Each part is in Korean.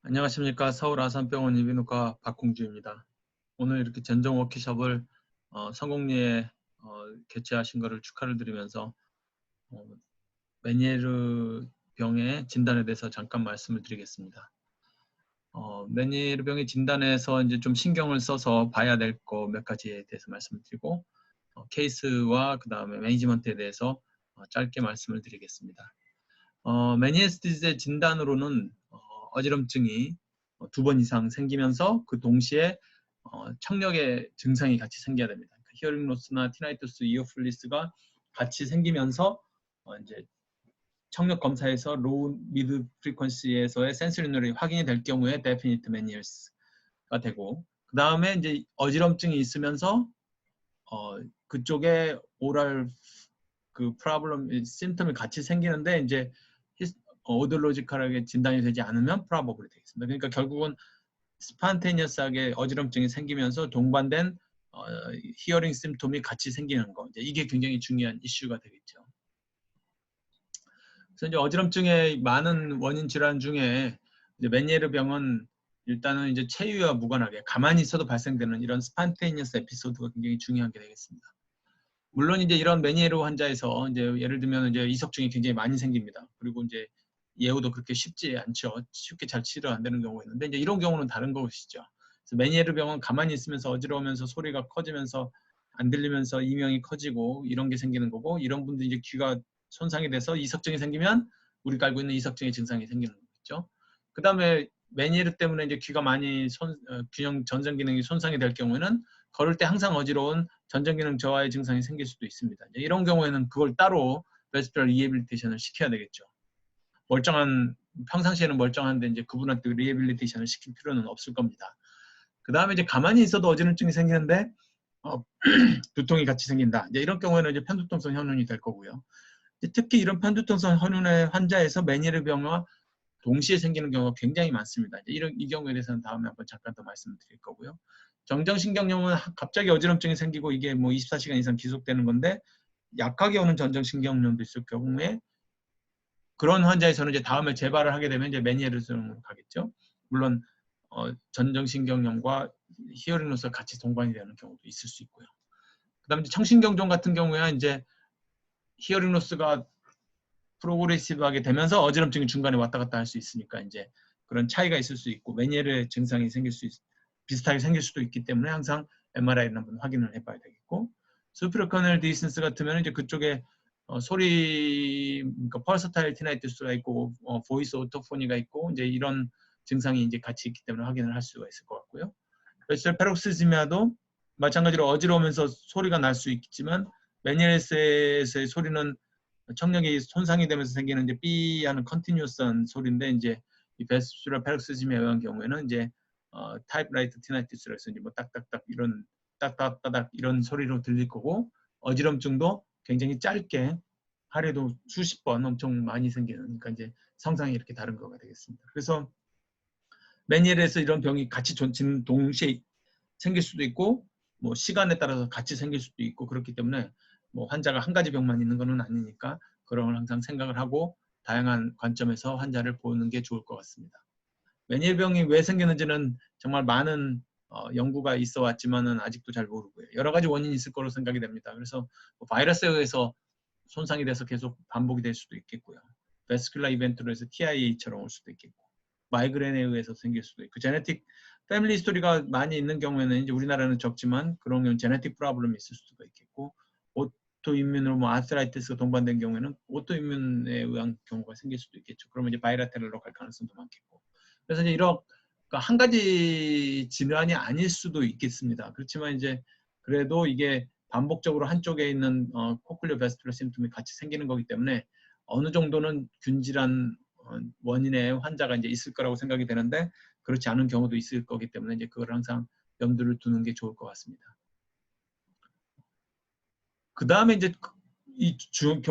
안녕하십니까. 서울 아산병원 이비인후과 박홍주입니다. 오늘 이렇게 전정 워크숍을 성공리에 개최하신 것을 축하를 드리면서 어, 메니에르 병의 진단에 대해서 잠깐 말씀을 드리겠습니다. 메니에르 병의 진단에서 이제 좀 신경을 써서 봐야 될 거 몇 가지에 대해서 말씀을 드리고 케이스와 그 다음에 매니지먼트에 대해서 짧게 말씀을 드리겠습니다. 메니에스 디지의 진단으로는 어지럼증이 2번 이상 생기면서 그 동시에 청력의 증상이 같이 생겨야 됩니다. 그러니까 히어링 로스나 티나이투스, 이어플리스가 같이 생기면서 이제 청력 검사에서 로우 미드 프리퀀시에서의 센서리 노력이 확인이 될 경우에 데피니트 메니에스가 되고, 그 다음에 이제 어지럼증이 있으면서 그쪽에 오랄 그 프로블럼 심텀이 같이 생기는데 이제 오돌로지컬하게 진단이 되지 않으면 프라버블이 되겠습니다. 그러니까 결국은 스판테니어스하게 어지럼증이 생기면서 동반된 히어링 심톰이 같이 생기는 거, 이제 이게 굉장히 중요한 이슈가 되겠죠. 그래서 이제 어지럼증의 많은 원인 질환 중에 이제 메니에르 병은 일단은 이제 체유와 무관하게 가만히 있어도 발생되는 이런 스판테니어스 에피소드가 굉장히 중요한 게 되겠습니다. 물론 이제 이런 메니에르 환자에서 이제 예를 들면 이제 이석증이 굉장히 많이 생깁니다. 그리고 이제 예후도 그렇게 쉽지 않죠. 쉽게 잘 치료 안 되는 경우가 있는데 이제 이런 경우는 다른 것이죠. 그래서 메니에르 병은 가만히 있으면서 어지러우면서 소리가 커지면서 안 들리면서 이명이 커지고 이런 게 생기는 거고, 이런 분들이 이제 귀가 손상이 돼서 이석증이 생기면 우리가 알고 있는 이석증의 증상이 생기는 거죠. 그 다음에 메니에르 때문에 이제 귀가 많이 균형 전정 기능이 손상이 될 경우에는 걸을 때 항상 어지러운 전정 기능 저하의 증상이 생길 수도 있습니다. 이런 경우에는 그걸 따로 베스피럴 리해빌리테이션을 시켜야 되겠죠. 멀쩡한 평상시에는 멀쩡한데 이제 그분한테 리해빌리테이션을 시킬 필요는 없을 겁니다. 그 다음에 이제 가만히 있어도 어지럼증이 생기는데 두통이 같이 생긴다. 이제 이런 경우에는 이제 편두통성 현운이 될 거고요. 특히 이런 편두통성 현운의 환자에서 메니에르 병과 동시에 생기는 경우가 굉장히 많습니다. 이 경우에 대해서는 다음에 한번 잠깐 더 말씀드릴 거고요. 정정신경염은 갑자기 어지럼증이 생기고 이게 뭐 24시간 이상 지속되는 건데, 약하게 오는 전정신경염도 있을 경우에 그런 환자에서는 이제 다음에 재발을 하게 되면 이제 메니에르스로 가겠죠. 물론 전정신경염과 히어링 로스가 같이 동반이 되는 경우도 있을 수 있고요. 그다음에 청신경종 같은 경우에 이제 히어링 로스가 프로그레시브하게 되면서 어지럼증이 중간에 왔다 갔다 할 수 있으니까 이제 그런 차이가 있을 수 있고 메니에르 증상이 비슷하게 생길 수도 있기 때문에 항상 MRI를 한번 확인을 해봐야 되겠고, 수프라코넬 디스턴스 같으면 이제 그쪽에 소리, 그러니까 펄서타일 티나이투스가 있고 보이스 오토포니가 있고 이제 이런 증상이 이제 같이 있기 때문에 확인을 할 수가 있을 것 같고요. 베스럴 페록시즈미아도 마찬가지로 어지러우면서 소리가 날 수 있지만 메니에르스의 소리는 청력이 손상이 되면서 생기는 이제 B 하는 컨티뉴어스한 소리인데, 이제 이 베스럴 페록시즘에 의한 경우에는 이제 타입라이트 티나이티스라 해서 이제 뭐 딱딱딱 이런 딱딱딱 이런 소리로 들릴 거고, 어지럼증도 굉장히 짧게 하루에도 수십 번 엄청 많이 생기는, 그러니까 이제 성상이 이렇게 다른 거가 되겠습니다. 그래서 메니엘에서 이런 병이 같이 동시에 생길 수도 있고 뭐 시간에 따라서 같이 생길 수도 있고, 그렇기 때문에 뭐 환자가 한 가지 병만 있는 것은 아니니까 그런 걸 항상 생각을 하고 다양한 관점에서 환자를 보는 게 좋을 것 같습니다. 메니엘병이 왜 생기는지는 정말 많은 연구가 있어 왔지만은 아직도 잘 모르고요. 여러 가지 원인이 있을 거로 생각이 됩니다. 그래서 뭐 바이러스에 의해서 손상이 돼서 계속 반복이 될 수도 있겠고요. 베스큘라 이벤트로 해서 TIA처럼 올 수도 있겠고, 마이그레인에 의해서 생길 수도 있고, 제네틱 패밀리 스토리가 많이 있는 경우에는 이제 우리나라는 적지만 그런 경우는 제네틱 프로블럼이 있을 수도 있겠고, 오토임문으로 뭐 아스라이티스가 동반된 경우에는 오토임문에 의한 경우가 생길 수도 있겠죠. 그러면 이제 바이라테럴로 갈 가능성도 많겠고. 그래서 이제 이런 한 가지 질환이 아닐 수도 있겠습니다. 그렇지만 이제 그래도 이게 반복적으로 한쪽에 있는 코클리어 베스큘러 심톰이 같이 생기는 거기 때문에 어느 정도는 균질한 원인의 환자가 이제 있을 거라고 생각이 되는데, 그렇지 않은 경우도 있을 거기 때문에 이제 그걸 항상 염두를 두는 게 좋을 것 같습니다. 그 다음에 이제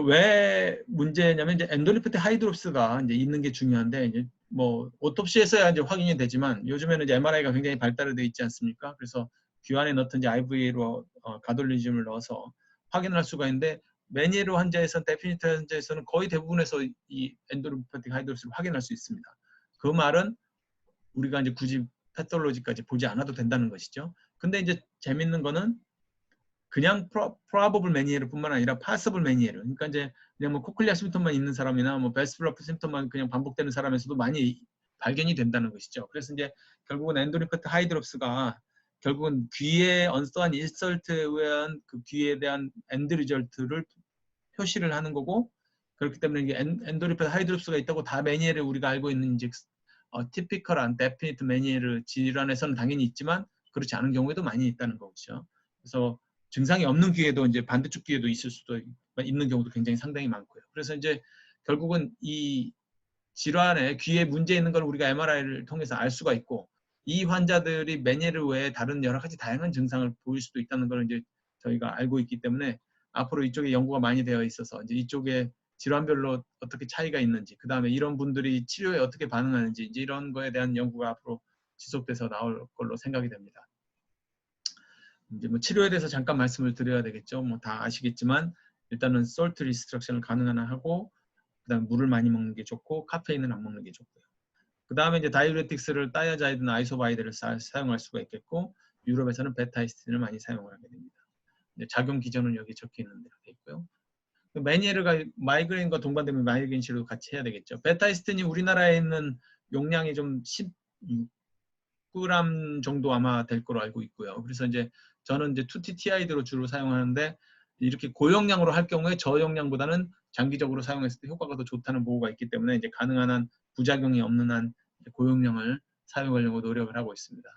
왜 문제냐면 이제 엔도리프트 하이드롭스가 이제 있는 게 중요한데, 이제 뭐 오톱시에서야 이제 확인이 되지만 요즘에는 이제 MRI가 굉장히 발달이 되어 있지 않습니까? 그래서 귀 안에 넣든지 IV로 가돌리즘을 넣어서 확인할 수가 있는데, 메니에르 환자에서는 데피니트 환자에서는 거의 대부분에서 이 엔도리프틱 하이드롭스를 확인할 수 있습니다. 그 말은 우리가 이제 굳이 패톨로지까지 보지 않아도 된다는 것이죠. 근데 이제 재밌는 거는 그냥 probable 메니에르뿐만 아니라 possible 메니에르. 그러니까 이제 그냥 뭐 코클리아 심텀만 있는 사람이나 뭐 베스플러프 심텀만 그냥 반복되는 사람에서도 많이 발견이 된다는 것이죠. 그래서 이제 결국은 엔도리퍼트 하이드롭스가 결국은 귀에 언스터한 인설트에 의한 그 귀에 대한 엔드 리절트를 표시를 하는 거고, 그렇기 때문에 이게 엔도리퍼트 하이드롭스가 있다고 다 메니에르 우리가 알고 있는 이제 티피컬한 데피니트 메니에르 질환에서는 당연히 있지만 그렇지 않은 경우에도 많이 있다는 거죠. 그래서 증상이 없는 귀에도 이제 반대쪽 귀에도 있을 수도 있는 경우도 굉장히 상당히 많고요. 그래서 이제 결국은 이 질환에 귀에 문제 있는 걸 우리가 MRI를 통해서 알 수가 있고, 이 환자들이 메니에르 외에 다른 여러 가지 다양한 증상을 보일 수도 있다는 걸 이제 저희가 알고 있기 때문에 앞으로 이쪽에 연구가 많이 되어 있어서 이제 이쪽에 질환별로 어떻게 차이가 있는지, 그 다음에 이런 분들이 치료에 어떻게 반응하는지 이제 이런 거에 대한 연구가 앞으로 지속돼서 나올 걸로 생각이 됩니다. 이제 뭐 치료에 대해서 잠깐 말씀을 드려야 되겠죠. 뭐 다 아시겠지만 일단은 솔트 리스트럭션을 가능하나 하고, 그다음 물을 많이 먹는 게 좋고 카페인은 안 먹는 게 좋고요. 그 다음에 이제 다이우레틱스를 다이아자이드나 아이소바이드를 사용할 수가 있겠고, 유럽에서는 베타이스틴을 많이 사용을 하게 됩니다. 작용 기전은 여기 적혀 있는 대로 돼 있고요. 메니에르가 마이그레인과 동반되면 마이그레인 치료도 같이 해야 되겠죠. 베타이스틴이 우리나라에 있는 용량이 좀 16g 정도 아마 될 거로 알고 있고요. 그래서 이제 저는 이제 2TTID로 주로 사용하는데, 이렇게 고용량으로 할 경우에 저용량보다는 장기적으로 사용했을 때 효과가 더 좋다는 보고가 있기 때문에 이제 가능한 한 부작용이 없는 한 고용량을 사용하려고 노력을 하고 있습니다.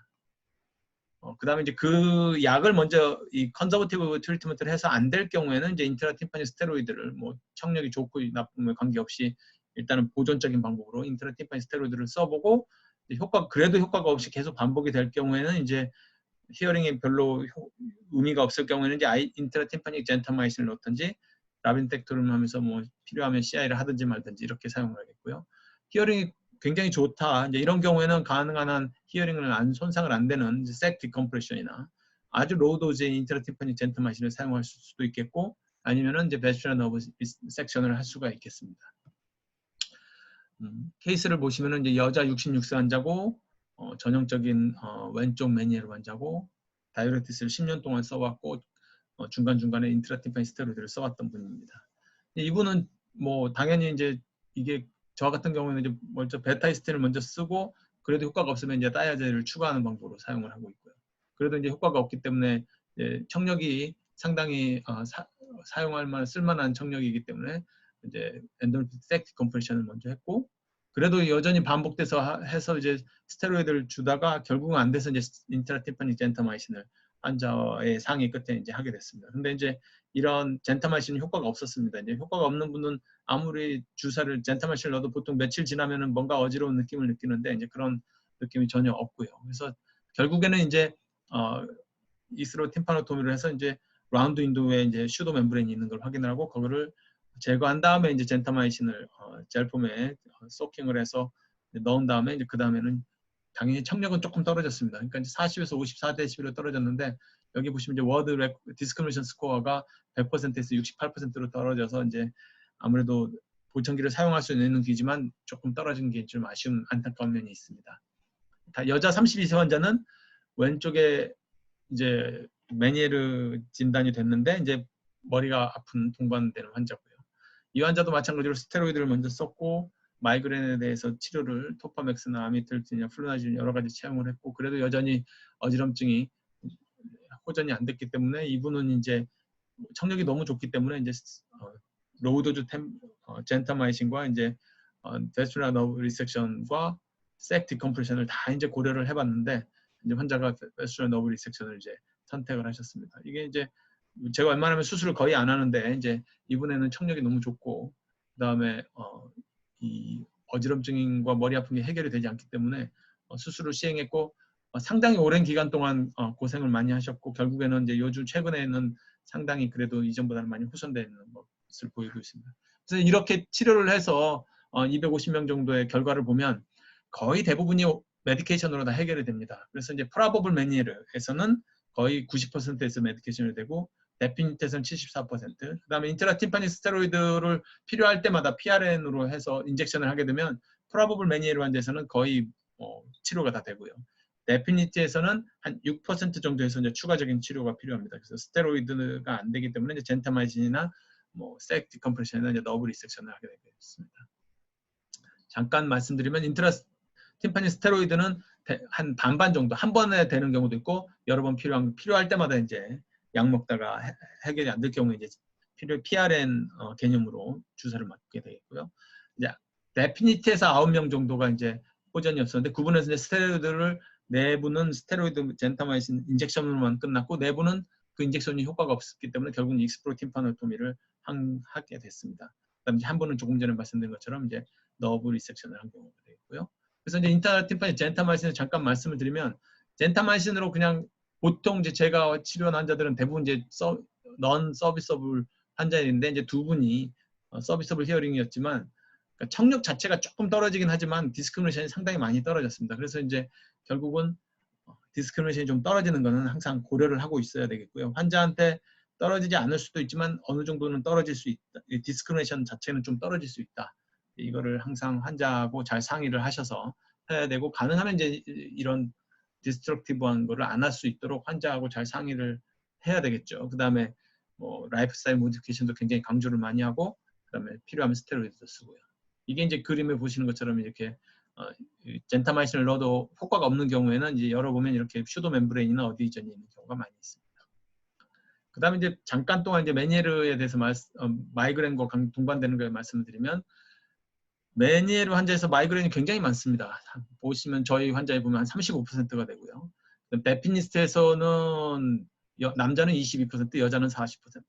그 다음에 이제 그 약을 먼저 이 컨저버티브 트리트먼트를 해서 안 될 경우에는 이제 인트라팀파닉 스테로이드를 뭐 청력이 좋고 나쁨에 관계없이 일단은 보존적인 방법으로 인트라팀파닉 스테로이드를 써보고, 그래도 효과가 없이 계속 반복이 될 경우에는 이제 히어링이 별로 의미가 없을 경우에는 이제 인트라팀파닉 젠타마이신을 넣든지 라빈텍토lum을 하면서 뭐 필요하면 CI를 하든지 말든지 이렇게 사용을 하겠고요. 히어링이 굉장히 좋다, 이제 이런 경우에는 가능한 한 히어링을 손상을 안 되는 색 디컴프레션이나 아주 로우 도즈의 인트라팀파닉 젠타마이신을 사용할 수도 있겠고, 아니면은 이제 베스츄랄 너브 섹션을 할 수가 있겠습니다. 케이스를 보시면은 이제 여자 66세 환자고, 전형적인 왼쪽 메니에르 환자고, 다이우레틱스를 10년 동안 써왔고, 중간중간에 인트라팀파닉 스테로이드를 써왔던 분입니다. 이분은 뭐 당연히 이제 이게 저 같은 경우에는 이제 먼저 베타이스틴을 먼저 쓰고, 그래도 효과가 없으면 이제 다이아제를 추가하는 방법으로 사용을 하고 있고요. 그래도 이제 효과가 없기 때문에 이제 청력이 상당히 사용할 만한 쓸만한 청력이기 때문에 이제 엔도르핀 색 디컴프레션을 먼저 했고, 그래도 여전히 반복돼서 해서 이제 스테로이드를 주다가 결국은 안 돼서 이제 인트라팀파닉 젠타마이신을 환자의 상의 끝에 이제 하게 됐습니다. 근데 이제 이런 젠타마이신 효과가 없었습니다. 이제 효과가 없는 분은 아무리 주사를 젠타마이신을 넣어도 보통 며칠 지나면은 뭔가 어지러운 느낌을 느끼는데 이제 그런 느낌이 전혀 없고요. 그래서 결국에는 이제 이스로 팀파노토미를 해서 이제 라운드 윈도우에 이제 슈도 멤브레인이 있는 걸 확인하고 그거를 제거한 다음에 이제 젠타마이신을 젤폼에 소킹을 해서 넣은 다음에 이제 그 다음에는 당연히 청력은 조금 떨어졌습니다. 그러니까 이제 40에서 54dB로 떨어졌는데, 여기 보시면 이제 워드 디스크리미네이션 스코어가 100%에서 68%로 떨어져서 이제 아무래도 보청기를 사용할 수 있는 귀지만 조금 떨어진 게 좀 아쉬운 안타까운 면이 있습니다. 여자 32세 환자는 왼쪽에 이제 메니에르 진단이 됐는데 이제 머리가 아픈 동반되는 환자고요. 이 환자도 마찬가지로 스테로이드를 먼저 썼고, 마이그레인에 대해서 치료를 토파맥스나 아미트르틴이나 플루나진 여러 가지 사용을 했고, 그래도 여전히 어지럼증이 호전이 안 됐기 때문에 이분은 이제 청력이 너무 좋기 때문에 이제 로우도즈 젠타마이신과 이제 베스츄랄 너브 리섹션과 색 디컴프레션을 다 이제 고려를 해봤는데, 이제 환자가 베스츄랄 너브 리섹션을 이제 선택을 하셨습니다. 이게 이제 제가 웬만하면 수술을 거의 안 하는데 이제 이분에는 청력이 너무 좋고, 그다음에 이 어지럼증과 머리 아픈 게 해결이 되지 않기 때문에 수술을 시행했고, 상당히 오랜 기간 동안 고생을 많이 하셨고, 결국에는 이제 요즘 최근에는 상당히 그래도 이전보다는 많이 호전되는 것을 보이고 있습니다. 그래서 이렇게 치료를 해서 250명 정도의 결과를 보면 거의 대부분이 메디케이션으로 다 해결이 됩니다. 그래서 이제 프라보블 메니에르에서는 거의 90%에서 메디케이션이 되고, 데피니트에서는 74%, 그 다음에 인트라팀파닉 스테로이드를 필요할 때마다 PRN으로 해서 인젝션을 하게 되면 프라보블 메니에르 환자에서는 거의 치료가 다 되고요. 데피니트에서는 한 6% 정도에서 이제 추가적인 치료가 필요합니다. 그래서 스테로이드가 안 되기 때문에 이제 젠타마이신이나 뭐 색 디컴프레션이나 이제 너브 리섹션을 하게 되겠습니다. 잠깐 말씀드리면 인트라팀파닌 스테로이드는 한 반반 정도 한 번에 되는 경우도 있고 여러 번 필요할 때마다 이제 약 먹다가 해결이 안 될 경우에 이제 PRN 개념으로 주사를 맞게 되겠고요. 이제 데피니트에서 9명 정도가 이제 호전이었었는데 그분에서 이제 스테로이드를 내부는 스테로이드 젠타마이신 인젝션으로만 끝났고 내부는 그 인젝션이 효과가 없었기 때문에 결국은 익스프로팀파노토미를 하게 됐습니다. 그다음에 이제 한 번은 조금 전에 말씀드린 것처럼 이제 너브 리섹션을 한 경우가 되겠고요. 그래서 이제 인터팀파닌 젠타마이신을 잠깐 말씀을 드리면 젠타마이신으로 그냥 보통 이제 제가 치료한 환자들은 대부분 이제 넌 서비서블 환자인데 이제 두 분이 서비서블 히어링이었지만 그러니까 청력 자체가 조금 떨어지긴 하지만 디스크리미네이션이 상당히 많이 떨어졌습니다. 그래서 이제 결국은 디스크리미네이션이 좀 떨어지는 거는 항상 고려를 하고 있어야 되겠고요. 환자한테 떨어지지 않을 수도 있지만 어느 정도는 떨어질 수 있다. 디스크리미네이션 자체는 좀 떨어질 수 있다. 이거를 항상 환자하고 잘 상의를 하셔서 해야 되고 가능하면 이제 이런 디스트럭티브한 거를 안 할 수 있도록 환자하고 잘 상의를 해야 되겠죠. 그 다음에 뭐 라이프스타일 모디피케이션도 굉장히 강조를 많이 하고 그다음에 필요하면 스테로이드도 쓰고요. 이게 이제 그림에 보시는 것처럼 이렇게 젠타마이신을 넣어도 효과가 없는 경우에는 이제 열어보면 이렇게 슈도 멤브레인이나 어디전이 있는 경우가 많이 있습니다. 그 다음에 이제 잠깐 동안 이제 메니에르에 대해서 마이그레인과 동반되는 걸 말씀을 드리면 메니에르 환자에서 마이그레인이 굉장히 많습니다. 보시면 저희 환자에 보면 한 35%가 되고요. 데피니스트에서는 남자는 22%, 여자는 40%.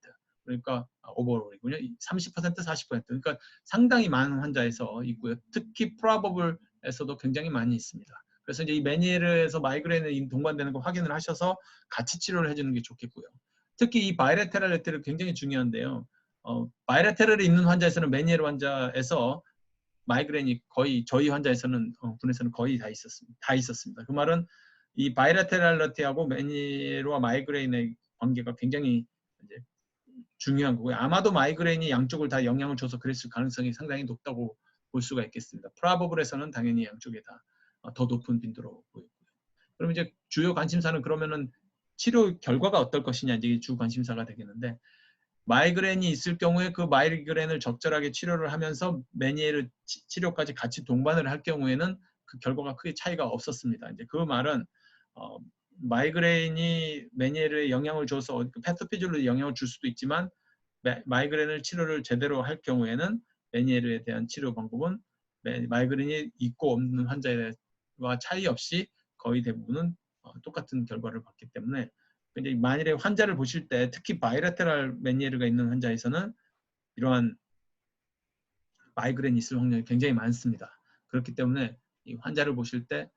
그러니까 오버롤이군요. 30%, 40%. 그러니까 상당히 많은 환자에서 있고요. 특히 프라버블에서도 굉장히 많이 있습니다. 그래서 이제 이 메니에르에서 마이그레인에 동반되는 거 확인을 하셔서 같이 치료를 해주는 게 좋겠고요. 특히 이 바이레테럴 레테를 굉장히 중요한데요. 바이레테럴이 있는 환자에서는 메니에르 환자에서 마이그레인이 거의 저희 환자에서는 분에서는 거의 다 있었습니다. 그 말은 이 바이라테랄러티하고 메니에르와 마이그레인의 관계가 굉장히 이제 중요한 거고요. 아마도 마이그레인이 양쪽을 다 영향을 줘서 그랬을 가능성이 상당히 높다고 볼 수가 있겠습니다. 프라버블에서는 당연히 양쪽에 다 더 높은 빈도로 보이고요. 그럼 이제 주요 관심사는 그러면은 치료 결과가 어떨 것이냐 이제 주 관심사가 되겠는데 마이그레인이 있을 경우에 그 마이그레인을 적절하게 치료를 하면서 메니에르 치료까지 같이 동반을 할 경우에는 그 결과가 크게 차이가 없었습니다. 이제 그 말은 마이그레인이 메니에르에 영향을 줘서 패토피질로 영향을 줄 수도 있지만 마이그레인을 치료를 제대로 할 경우에는 메니에르에 대한 치료 방법은 마이그레인이 있고 없는 환자와 차이 없이 거의 대부분은 똑같은 결과를 받기 때문에 근데 만일에 환자를 보실 때 특히 바이라테랄 메니에르가 있는 환자에서는 이러한 마이그레인이 있을 확률이 굉장히 많습니다. 그렇기 때문에 이 환자를 보실 때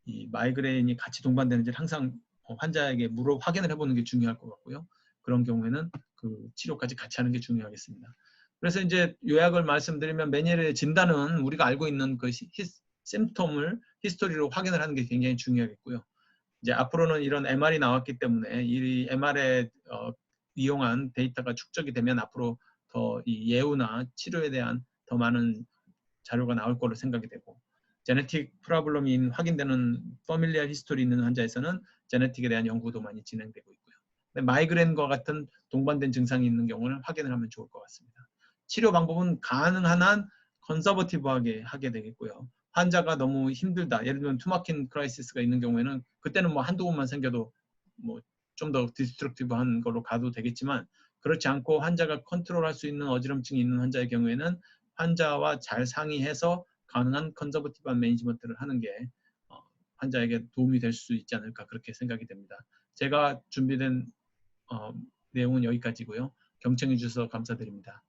이 마이그레인이 같이 동반되는지를 항상 환자에게 확인을 해보는 게 중요할 것 같고요. 그런 경우에는 그 치료까지 같이 하는 게 중요하겠습니다. 그래서 이제 요약을 말씀드리면 메니에르의 진단은 우리가 알고 있는 그 심톰을 히스토리로 확인을 하는 게 굉장히 중요하겠고요. 이제 앞으로는 이런 MR이 나왔기 때문에 이 MR에 이용한 데이터가 축적이 되면 앞으로 더 이 예후나 치료에 대한 더 많은 자료가 나올 거로 생각이 되고 제네틱 프로블럼이 확인되는 퍼밀리얼 히스토리 있는 환자에서는 제네틱에 대한 연구도 많이 진행되고 있고요. 근데 마이그레인과 같은 동반된 증상이 있는 경우는 확인을 하면 좋을 것 같습니다. 치료 방법은 가능한 한 컨서버티브하게 하게 되겠고요. 환자가 너무 힘들다. 예를 들면 투마킨 크라이시스가 있는 경우에는 그때는 뭐 한두 번만 생겨도 뭐 좀 더 디스트럭티브한 걸로 가도 되겠지만 그렇지 않고 환자가 컨트롤할 수 있는 어지럼증이 있는 환자의 경우에는 환자와 잘 상의해서 가능한 컨서버티브한 매니지먼트를 하는 게 환자에게 도움이 될 수 있지 않을까 그렇게 생각이 됩니다. 제가 준비된 내용은 여기까지고요. 경청해 주셔서 감사드립니다.